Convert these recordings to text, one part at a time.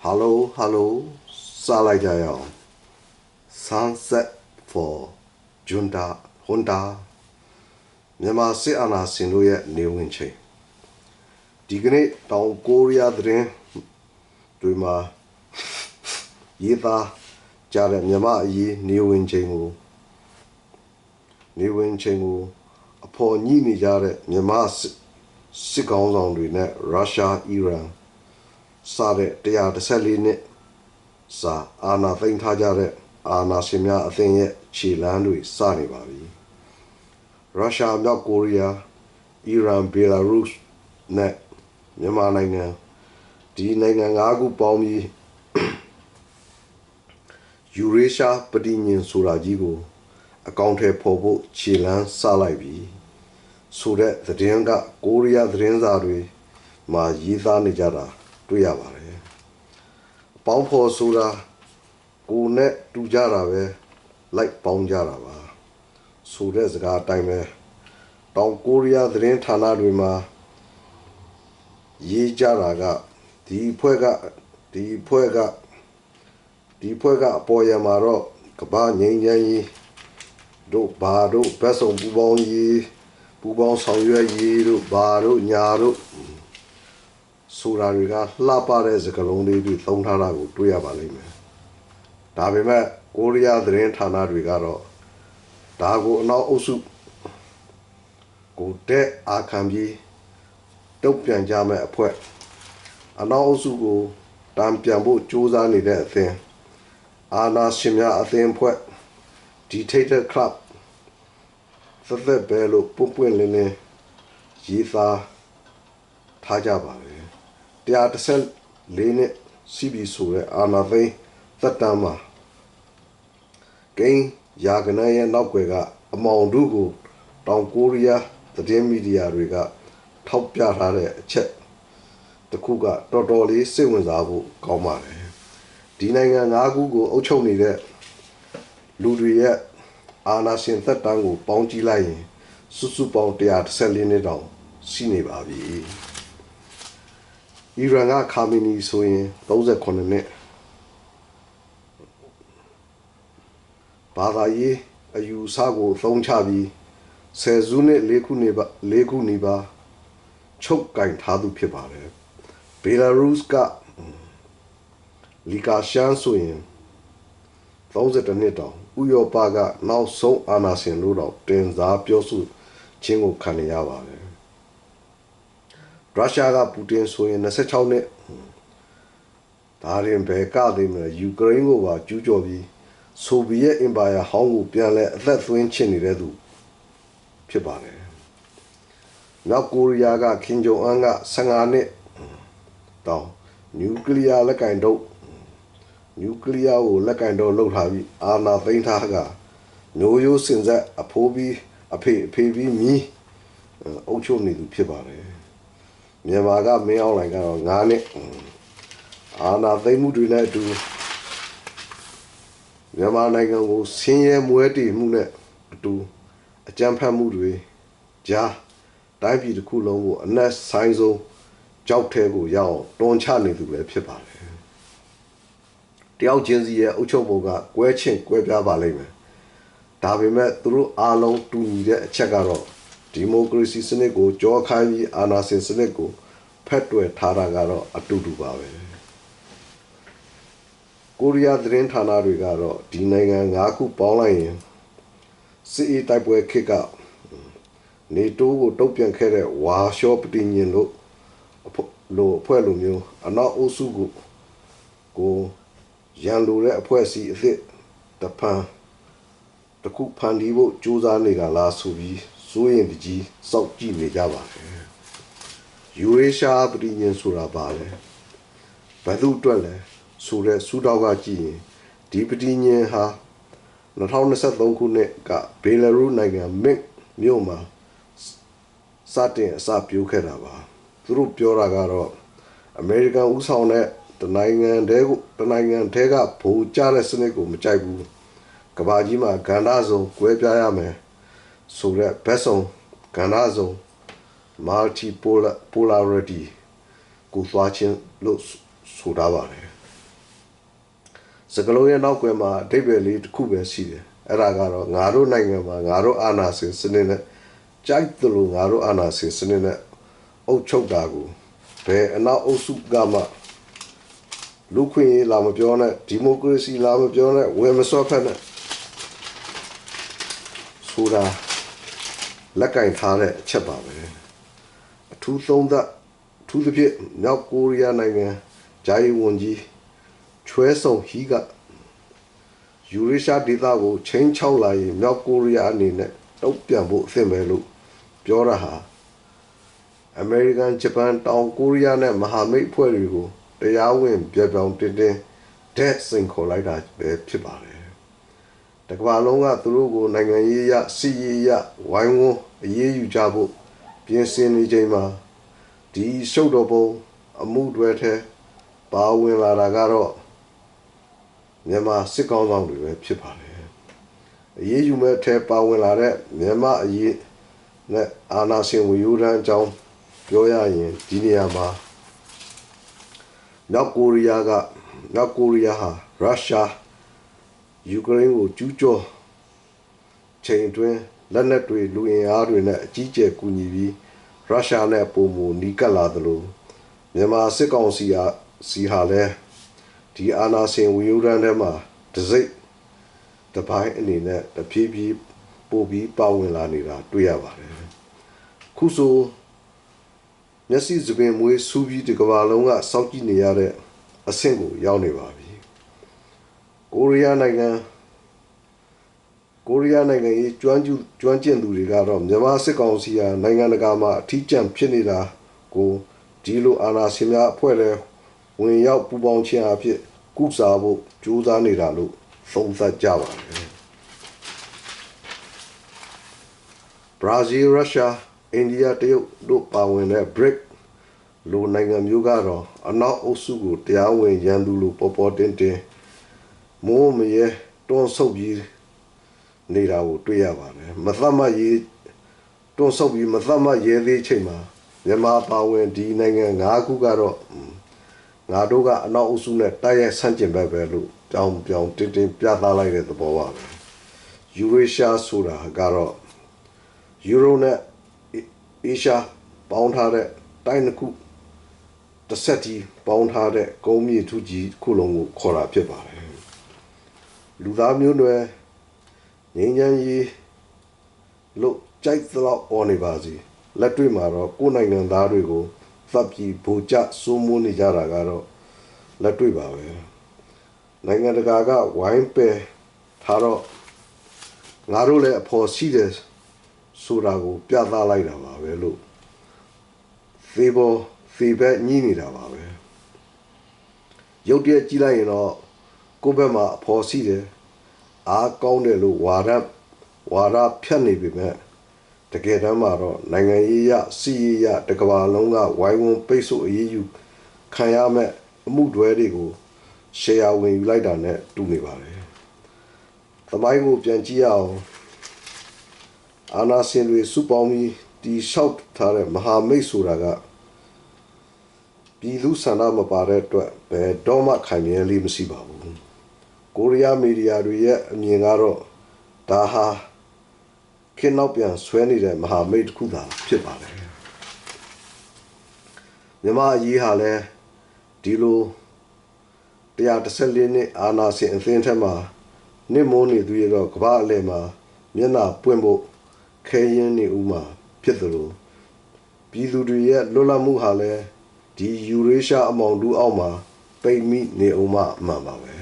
Hello, Salajaya. Sunset for Junta Honda. Nema si ana sinuye newinche. Digni down Korea drain. Duma Yita Jare Nema ye newinchemu. Newinchemu. Upon Yini Jare Nema Sikons on the Russia, Iran. Sare Tia the Saline Sa Ana Thing Tajare Ana Simia Thing Chilandui Sani Babi Russia, North Korea, Iran, Belarus, Net Yamananga, Dinang Agu Palmi Eurasia, Padinian Surajigo, accounted Popo, Chilan Salaibi, so that the Denga Korea Drenzari, Ma Yitha Nijara. တွေ့ရပါတယ်။ပေါင်းဖော်ဆိုတာကိုနဲ့တူကြတာပဲလိုက်ပေါင်းကြတာပါ။ဆိုတဲ့စကားအတိုင်းပဲတောင်ကိုရီးယားသတင်းဌာနတွေမှာရေးကြတာကဒီဖွဲ့ကအပေါ်ရမှာတော့ကမ္ဘာငြိမ်းချမ်းရေးတို့ဘာတို့ဘက်ဆောင်ပူပေါင်းဆောင်ရွက်ရေးတို့ဘာတို့ညာတို့ဆိုတာတွေကလှပတဲ့စကားလုံးလေးတွေသုံးထားတာကိုတွေ့ရပါလိမ့်မယ်။ဒါပေမဲ့ကိုရီးယားသတင်းဌာနတွေကတော့ဒါကိုအနောက်အုပ်စုကိုတဲ့အာခံပြီးတုတ်ပြန်ကြမဲ့အဖွဲ့အနောက်အုပ်စုကိုတံပြန်ဖို့ကြိုးစားနေတဲ့အသင်းအာနာရှင်များအသင်းအဖွဲ့ Dictator Club သက်ပဲလို့ပွင့်လင်းရေးသားထားကြပါပဲ114နှစ်စီးပြီးဆိုတဲ့အာနာသိန်းသက်တမ်းမှာဂိမ်းယာကနရဲ့နောက်ွယ်ကအမောင်တို့ကိုတောင်ကိုရီးယားသတင်းမီဒီယာတွေကထောက်ပြထားတဲ့အချက်တစ်ခုကတော်တော်လေးစိတ်ဝင်စားဖို့ကောင်းပါတယ်ဒီနိုင်ငံ၅ခုကိုအုပ်ချုပ်နေတဲ့လူတွေရဲ့အာဏာရှင်သက်တမ်းကိုပေါင်းကြည့်လိုက်ရင်စုပေါင်း114နှစ်တောင်ရှိနေပါပြီအီရန်ကခါမီနီဆိုရင်38နှစ်ဘာသာရေးအယူအဆကိုသုံးချပြီးဆယ်စုနှစ်၄ခုနေပါချုပ်ကင်ထားသူဖြစ်ပါတယ်ဘီလာရုစ်ကလီကာရှန်ဆိုရင်32နှစ်တောင်ဥရောပကနောက်ဆုံးအာဏာရှင်လို့တော့တင်စားပြောဆိုခြင်းကိုခံရပါတယ်ရုရှားကပူတင်ဆိုရင်26နှစ်ဒါရင်ဘယ်ကသေးမလဲယူကရိန်းကိုပါကျူးကျော်ပြီးဆိုဗီယက်အင်ပါယာဟောင်းကိုပြန်လဲအသက်သွင်းချင်နေတဲ့သူဖြစ်ပါတယ်။နောက်ကိုရီးယားကခင်ဂျုံအန်က15နှစ်တောင်နျူကလ িয়ার လက်ကင်တော့နျူကလ িয়ার ကိုလက်ကင်တော့လှုပ်ထားပြီးအာဏာသိမ်းထားကမျိုးရိုးစင်ဆက်အဖိုးပြီးအဖေပြီးမီးအုပ်ချုပ်နေသူဖြစ်ပါတယ်။မြန်မာကမင်းအောင်လှိုင်ကတော့9နှစ်အာဏာသိမ်းမှုတွေနဲ့အတူမြန်မာနိုင်ငံကိုဆင်းရဲမွဲတေမှုနဲ့အတူအကြမ်းဖက်မှုတွေကြားတိုင်းပြည်တစ်ခုလုံးကိုအနက်ဆိုင်ဆုံးကြောက်ထဲကိုရောက်တွန်းချနေသူလည်းဖြစ်ပါတယ်တယောက်ချင်းစီရဲ့အုပ်ချုပ်ပုံကကွဲချင်းကွဲပြားပါလိမ့်မယ်ဒါပေမဲ့သူတို့အားလုံးတူညီတဲ့အချက်ကတော့ဒီမိုကရေစီစနစ်ကိုကြောခိုင်းပြီးအာဏာရှင်စနစ်ကိုဖက်တွယ်ထားတာကတော့အတူတူပါပဲကိုရီးယားသတင်းဌာနတွေကတော့ဒီနိုင်ငံ၅ခုပေါင်းလိုက်ရင်စစ်အေးတိုက်ပွဲခေတ်ကနေတိုးကိုတုတ်ပြန်ခဲ့တဲ့ဝါရှော့ပတင်ညင်လို့အဖွဲ့လိုမျိုးအနောက်အုပ်စုကိုရန်လိုတဲ့အဖွဲ့အစည်းအစ်တခုဖန်တီးဖို့ကြိုးစားနေတာလားဆိုပြီးစိုးရင်ကြီးစောက်ကြည့်နေကြပါတယ်ယူရေရှားပတင်ညင်ဆိုတာပါလေဘယ်သူအတွက်လဲဆိုတဲ့စူတောက်ကကြည့်ရင်ဒီပတင်ညင်ဟာ2023ခုနှစ်ကဘေလာရုစ်နိုင်ငံမစ်မြို့မှာစတင်အစပြုခဲ့တာပါသူတို့ပြောတာကတော့အမေရိကန်ဥဆောင်တဲ့တနိုင်ငံတည်းကဗိုလ်ကျတဲ့စနစ်ကိုမကြိုက်ဘူးကမ္ဘာကြီးမှာကဏ္ဍစုံကွဲပြားရမယ်ဆိုတဲ့ဘက်ဆောင်ကဏ္ဍစုံ multipolarity ကိုသွားခြင်းလို့ဆိုတာပါတယ် စကလုံးရဲ့နောက်ကွယ်မှာအဓိပ္ပာယ်လေးတစ်ခုပဲရှိတယ်အဲ့ဒါကတော့ငါတို့နိုင်ငံမှာငါတို့အာဏာရှင်စနစ်နဲ့ကြိုက်သလိုငါတို့အာဏာရှင်စနစ်နဲ့အုပ်ချုပ်တာကိုဘယ်အနောက်အုပ်စုကမှလူခွင့်လာမပြောနဲ့ဒီမိုကရေစီလာမပြောနဲ့ဝယ်မစောဖက်နဲ့ဆိုတာလက်ကင်ထားတဲ့အချက်ပါပဲအထူးသုံးသပ်ထူးသဖြင့်မြောက်ကိုရီးယားနိုင်ငံဂျာယီဝန်ကြီးချွဲဆုံဟီကယူရေရှားဒေသကိုချင်းချောက်လာရင်မြောက်ကိုရီးယားအနေနဲ့တုံ့ပြန်ဖို့အသင့်ပဲလို့ပြောတာဟာအမေရိကန်ဂျပန်တောင်ကိုရီးယားနဲ့မဟာမိတ်အဖွဲ့တွေကိုတရားဝင်ပြောင်းတင်းတင်းတဲ့စင်ခေါ်လိုက်တာပဲဖြစ်ပါတယ်တကမ္ဘာလုံးကသူတို့ကိုနိုင်ငံရေးအရစီးရေးအရဝိုင်းဝန်းအရေးယူကြဖို့ပြင်ဆင်နေချိန်မှာဒီရှုပ်တော်ပုံအမှုတွေထဲပါဝင်လာတာကတော့မြန်မာစစ်ကောင်ဆောင်တွေပဲဖြစ်ပါတယ်အရေးယူမဲ့ထဲပါဝင်လာတဲ့မြန်မာအရေးနဲ့အာဏာရှင်ဝီယူရန်အကြောင်းပြောရရင်ဒီနေရာမှာမြောက်ကိုရီးယားဟာရုရှားယူကရိန်းကိုကျူးကျော်ချိန်တွင်လက်နက်တွေလူအင်အားတွေနဲ့အကြီးကျယ်ကူညီပြီးရုရှားနဲ့ပုံမူနီးကပ်လာသလိုမြန်မာစစ်ကောင်စီဟာလည်းဒီအာဏာရှင်ဝီယူရန်ထဲမှာတစိတ်တပိုင်းအနေနဲ့တဖြည်းဖြည်းပို့ပြီးပါဝင်လာနေတာတွေ့ရပါတယ်ခုဆိုမျက်စိစပင်မွေးစူးပြီးဒီကမ္ဘာလုံးကစောင့်ကြည့်နေရတဲ့အဆင့်ကိုရောက်နေပါပြီကိုရီးယားနိုင်ငံရေးကျွမ်းကျင်သူတွေကတော့မြန်မာစစ်ကောင်စီဟာနိုင်ငံတကာမှာအထီးကျန်ဖြစ်နေတာကိုဒီလိုအာဏာရှင်များအဖွဲ့တွေဝင်ရောက်ပူးပေါင်းခြင်းအဖြစ်ကုစားဖို့ကြိုးစားနေတာလို့သုံးသပ်ကြပါတယ်ဘရာဇီးရုရှားအိန္ဒိယတရုတ်တို့ပါဝင်တဲ့ BRIC လိုနိုင်ငံမျိုးကတော့အနောက်အုပ်စုကိုတရားဝင်ရန်သူလိုပေါ်တင်းမိုးမရဲတွန်းဆုပ်ပြီးနေတာကိုတွေ့ရပါတယ်မသတ်မှတ်ရေးတွန်းဆုပ်ပြီးမသတ်မှတ်ရဲသေးချိန်မှာမြန်မာပါဝင်ဒီနိုင်ငံ၅ခုကတော့ငါတို့ကအနောက်အုပ်စုနဲ့တိုက်ရိုက်ဆန့်ကျင်ဘက်ပဲလို့ပြောင်းတင်းပြသလိုက်တဲ့သဘောပါပဲယူရေရှားဆိုတာကတော့ယူရိုနဲ့အေရှားပေါင်းထားတဲ့တိုင်းတစ်ခုတစ်ဆက်ကြီးပေါင်းထားတဲ့ကုန်းမြေထုကြီးခုလုံးကိုခေါ်တာဖြစ်ပါတယ်လူသားမျိုးနွယ်ငြိမ်းချမ်းရေးလို့ကြိုက်သလောက်អော်နေပါစီလက်တွေ့မှာတော့ကိုယ်နိုင်ငံသားတွေကိုသတ်ပြီးဗိုလ်ကျစိုးမိုးနေကြတာကတော့လက်တွေ့ပါပဲနိုင်ငံတကာကဝိုင်းပယ်ထားတော့ငါတို့လည်းအဖို့ရှိတယ်ဆိုတာကိုပြသလိုက်တာပါပဲလို့ဖေဘက်ညှိနေတာပါပဲရုပ်တရက်ကြည့်လိုက်ရင်တော့ကိုယ့်ဘက်မှာအဖို့ရှိတယ်အားကောင်းတယ်လို့ဝါဒဖြတ်နေပြီမဲ့တကယ်တမ်းမှာတော့နိုင်ငံရေးရစီးရေးရတကဘာလုံးကဝိုင်းဝန်းပိတ်ဆို့အရေးယူခံရမဲ့အမှုတွေတွေကိုရှယ်ယာဝင်ယူလိုက်တာနဲ့တူနေပါတယ်။သမိုင်းကိုပြန်ကြည့်ရအောင်အာနာရှင်တွေစုပေါင်းပြီးတီရှောက်ထားတဲ့မဟာမိတ်ဆိုတာကပြည်သူဆန္ဒမပါတဲ့အတွက်ဘယ်တော့မှခိုင်မြဲလေးမရှိပါဘူး။ကိုရီးယားမီဒီယာတွေရဲ့အမြင်ကတော့ဒါဟာခင်းနောက်ပြန်ဆွဲနေတဲ့မဟာမိတ်တစ်ခုသာဖြစ်ပါတယ်မြန်မာအရေးဟာလည်းဒီလို114နှစ်အာဏာရှင်အသင်းထက်မှာနှစ်မိုးနေသူရတော့ကမ္ဘာအလယ်မှာမျက်နှာပွင့်ဖို့ခဲရင်နေဦးမှာဖြစ်သလိုပြည်သူတွေရဲ့လွတ်လပ်မှုဟာလည်းဒီယူရေရှားအမောင်တူအောက်မှာပိတ်မိနေဦးမှာအမှန်ပါပဲ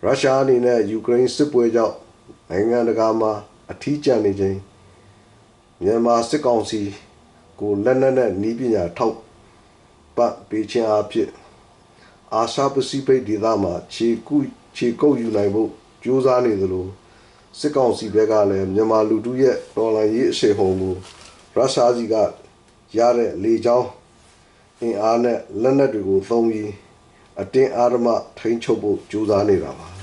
ရုရှားအနေနဲ့ယူကရိန်းစစ်ပွဲကြောင့်နိုင်ငံတကာမှာအထီးကျန်နေခြင်းမြန်မာစစ်ကောင်စီကိုလက်နက်နဲ့နည်းပညာထောက်ပံ့ပေးခြင်းအဖြစ်အာရှပစိဖိတ်ဒေသမှာခြေကုပ်ယူနိုင်ဖို့ကြိုးစားနေသလိုစစ်ကောင်စီဘက်ကလည်းမြန်မာလူထုရဲ့တော်လှန်ရေးအရှိန်ဟုန်ကိုရုရှားစီကရတဲ့လေကြောင်းအင်အားနဲ့လက်နက်တွေကိုသုံးပြီးအတင်းအာရမထိန်းချုပ်ဖို့ကြိုးစားနေတာပါ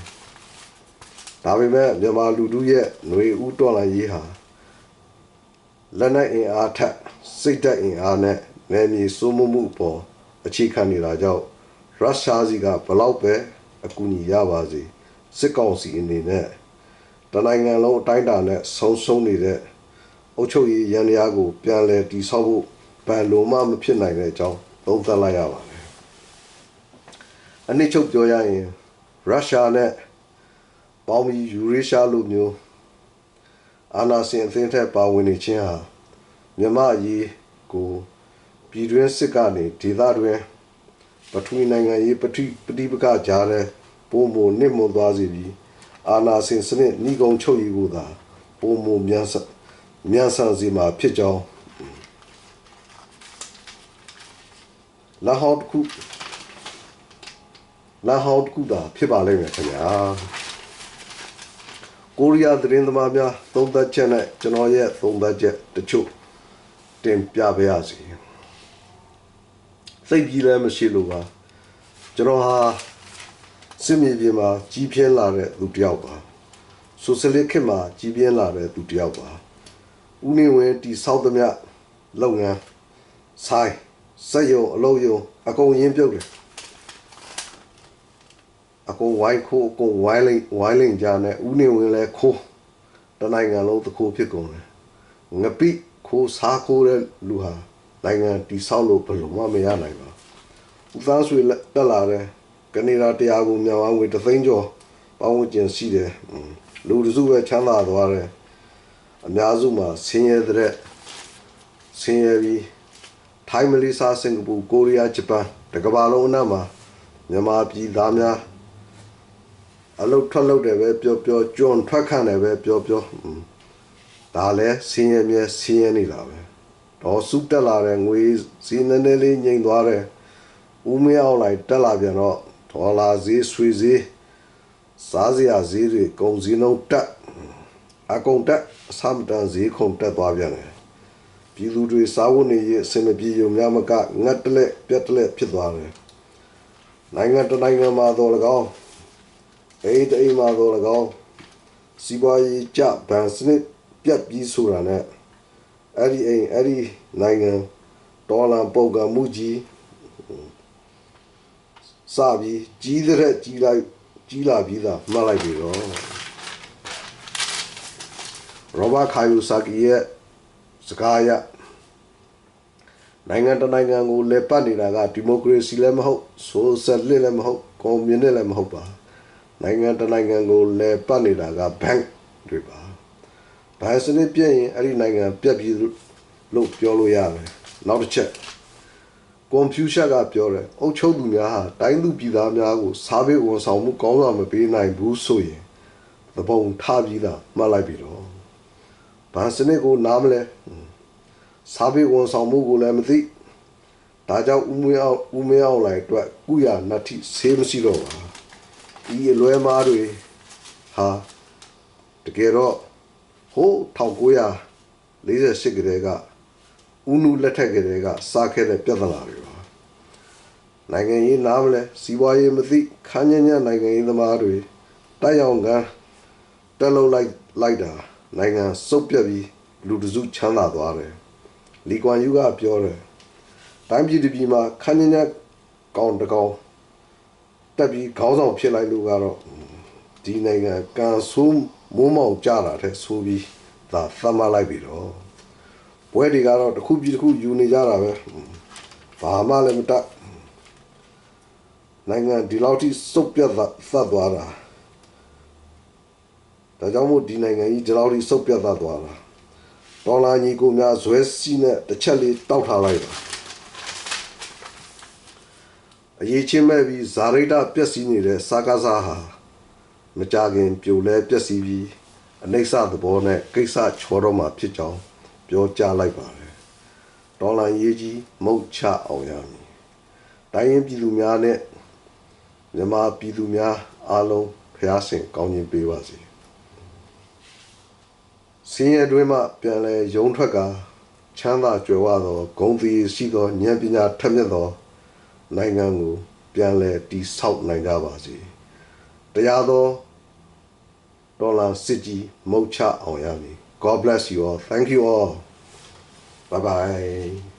ဒါပေမဲ့မြန်မာလူထုရဲ့ຫນွေဦးတော်လှန်ရေးဟာလက်နက်အင်အားထက်စိတ်ဓာတ်အင်အားနဲ့နယ်မြေစိုးမိုးမှုပေါ်အခြေခံနေတာကြောင့်ရုရှားစီကဘလောက်ပဲ အကူအညီရပါစေစစ်ကောင်စီအနေနဲ့တနိုင်ငံလုံးအတိုင်းအတာနဲ့ဆုံးနေတဲ့အုပ်ချုပ်ရေးရန်ရာကိုပြန်လည်တည်ဆောက်ဖို့ဘယ်လိုမှမဖြစ်နိုင်တဲ့အကြောင်းသုံးသပ်လိုက်ရပါတယ်အနည်းချုပ်ပြောရရင်ရုရှားနဲ့ပေါင်းပြီးယူရေးရှားလိုမျိုးအာဏာရှင်အသင်းထက်ပါဝင်နေခြင်းဟာမြန်မာအရေးကိုပြည်တွင်းစစ်ကနေဒေသတွင်းပထဝီနိုင်ငံရေးပဋိပက္ခကြားတဲ့ပုံမနစ်မွန်သွားစေပြီးအာဏာရှင်စနစ်နှီးကုံချုပ်ရေးကိုသာပုံမမြန်ဆန်စီမှာဖြစ်ကြောင်းလာဟောက်တစ်ခုသာဖြစ်ပါလိမ့်မယ်ခင်ဗျာကိုရီးယားသတင်းသမားများသုံးသပ်ချက်နဲ့ကျွန်တော်ရဲ့သုံးသပ်ချက်တချို့တင်ပြပါရစေစိတ်ကြီးလည်းမရှိလို့ပါကျွန်တော်ဟာစစ်မြေပြင်မှာကြီးပြင်းလာတဲ့သူတစ်ယောက်ပါဆိုရှယ်လစ်ခေတ်မှာကြီးပြင်းလာတဲ့သူတစ်ယောက်ပါဦးနေဝင်တီဆောက်သမျှလုပ်ငန်းဆိုင်စက်ရုံအလုပ်ရုံအကုန်ရင်းပြုတ်တယ်အကုန်ဝိုင်းခိုးအကုန်ဝိုင်းလိန်ကြနဲ့ဦးနေဝင်လဲခိုးတနိုင်ငံလုံးတစ်ခိုးဖြစ်ကုန်တယ်ငပိခိုးစားခိုးတဲ့လူဟာနိုင်ငံတီဆောက်လို့ဘယ်လိုမှမရနိုင်ပါဦးသားဆွေတက်လာတယ်ကနေဒါတရားကိုမြန်မာငွေ3သိန်းကျော်ပေါင်းဝန်းကျင်ရှိတယ်လူတစုပဲချမ်းသာသွားတယ်အများစုမှာဆင်းရဲပြီးထိုင်းမလေးရှားစင်ကာပူကိုရီးယားဂျပန်တကမ္ဘာလုံးအနှံ့မှာမြန်မာပြည်သားများအလုတ်ထွက်လို့တယ်ပဲပြောကျွန်းထွက်ခန့်တယ်ပဲပြောဒါလည်းဆင်းရဲနေတာပဲတော့စုတက်လာတဲ့ငွေစီးနည်းနည်းလေးငြိမ်သွားတယ်ဦးမင်းအောင်လိုက်တက်လာပြန်တော့ဒေါ်လာဈေးရွှေဈေးစားစရာဈေးတွေကုန်စည်နှုန်းတက်အကုန်တက်အဆမတန်ဈေးခုန်တက်သွားပြန်တယ်ပြည်သူတွေစားဝတ်နေရေးအဆင်မပြေရုံများမကငတ်တလက်ပြတ်တလက်ဖြစ်သွားတယ်နိုင်ငံတနိုင်ငံမှာတော့၎င်းအိမ်မှာတော့၎င်းစီးပွားရေးကျဘဏ်စနစ်ပြတ်ပြီးဆိုတာနဲ့အဲ့ဒီနိုင်ငံဒေါ်လာပုတ်ကမှုကြီးစပြီးကြီးလာပြီးသားမှတ်လိုက်ပြီတော့ရောဘာခါယူစာကီရဲ့စကားရနိုင်ငံတနိုင်ငံကိုလေပတ်နေတာကဒီမိုကရေစီလည်းမဟုတ်ဆိုရှယ်လစ်လည်းမဟုတ်ကွန်မြူနစ်လည်းမဟုတ်ပါနိုင်ငံတနိုင်ငံကိုလေပတ်နေတာကဘဏ်တွေပါဘဏ်စနစ်ပြည့်ရင်အဲ့ဒီနိုင်ငံပြတ်ပြီးလို့ပြောလို့ရတယ်နောက်တစ်ချက်ကွန်ပျူတာကပြောတယ်အုပ်ချုပ်သူများဟာတိုင်းသူပြည်သားများကိုစားပေးဝန်ဆောင်မှုကောင်းစွာမပေးနိုင်ဘူးဆိုရင်သဘုံထားပြီးသားမှတ်လိုက်ပြီတော့ဘာစနစ်ကိုနားမလဲစားပေးဝန်ဆောင်မှုကိုလည်းမသိဒါကြောင့်ဦးမင်းအောင်လိုက်အတွက်ကုရနတ္ထိဆေးမရှိတော့ပါဒီအလွဲမားတွေဟာတကယ်တော့ဟို1948ကလေးကဦးနုလက်ထက်ကလေးကစားခဲ့တဲ့ပြဿနာတွေပါနိုင်ငံရေးနားမလဲစီးပွားရေးမသိခန်းညံ့နိုင်ငံရေးသမားတွေတိုက်အောင်ကတက်လုံးလိုက်တာနိုင်ငံစုပ်ပြတ်ပြီးလူတစုချမ်းသာသွားတယ်လီကွမ်ယူကပြောတယ်တိုင်းပြည်တစ်ပြည်မှာခန်းညံ့ကောင်တကောင်တက်ပြီးခေါင်းဆောင်ဖြစ်လိုက်လို့ကတော့ဒီနိုင်ငံကန်ဆိုးမိုးမောင်ကြတာတဲ့ဆိုပြီးသာသတ်မှတ်လိုက်ပြီတော့ပွဲတွေကတော့တစ်ခုပြီးတစ်ခုယူနေကြတာပဲဘာမှလည်းမတတ်နိုင်ငံဒီလောက်ထိစုပ်ပြတ်သွားတာဒါကြောင့်မို့ဒီနိုင်ငံကြီးဒီလောက်ထိစုပ်ပြတ်သွားတာဒေါ်လာညီကိုများဇွဲစီးနဲ့တစ်ချက်လေးတောက်ထားလိုက်ပါအရေးချင်းမဲ့ပြီးဇာရိတပျက်စီးနေတဲ့စာကားစားဟာမကြခင်ပြိုလဲပျက်စီးပြီးအနိစ္စသဘောနဲ့ကိစ္စချောတော့မှဖြစ်ကြောင်းပြောကြားလိုက်ပါတယ်ဒေါ်လာရေးကြီးမုတ်ချအောင်ရမည်တိုင်းရင်းပြည်သူများနဲ့မြန်မာပြည်သူများအားလုံးဖျားဆင်ကောင်းခြင်းပေးပါစေစင်းရဲတွင်မှပြန်လဲရုံးထွက်ကချမ်းသာကြွယ်ဝသောဂုဏ်သီရှိသောဉာဏ်ပညာထက်မြက်သောနိုင်ငံကိုပြန်လဲတည်ဆောက်နိုင်ကြပါစေတရားသောဒေါ်လာစစ်ကြီးမုတ်ချအောင်ရမည်God bless you all thank you all bye bye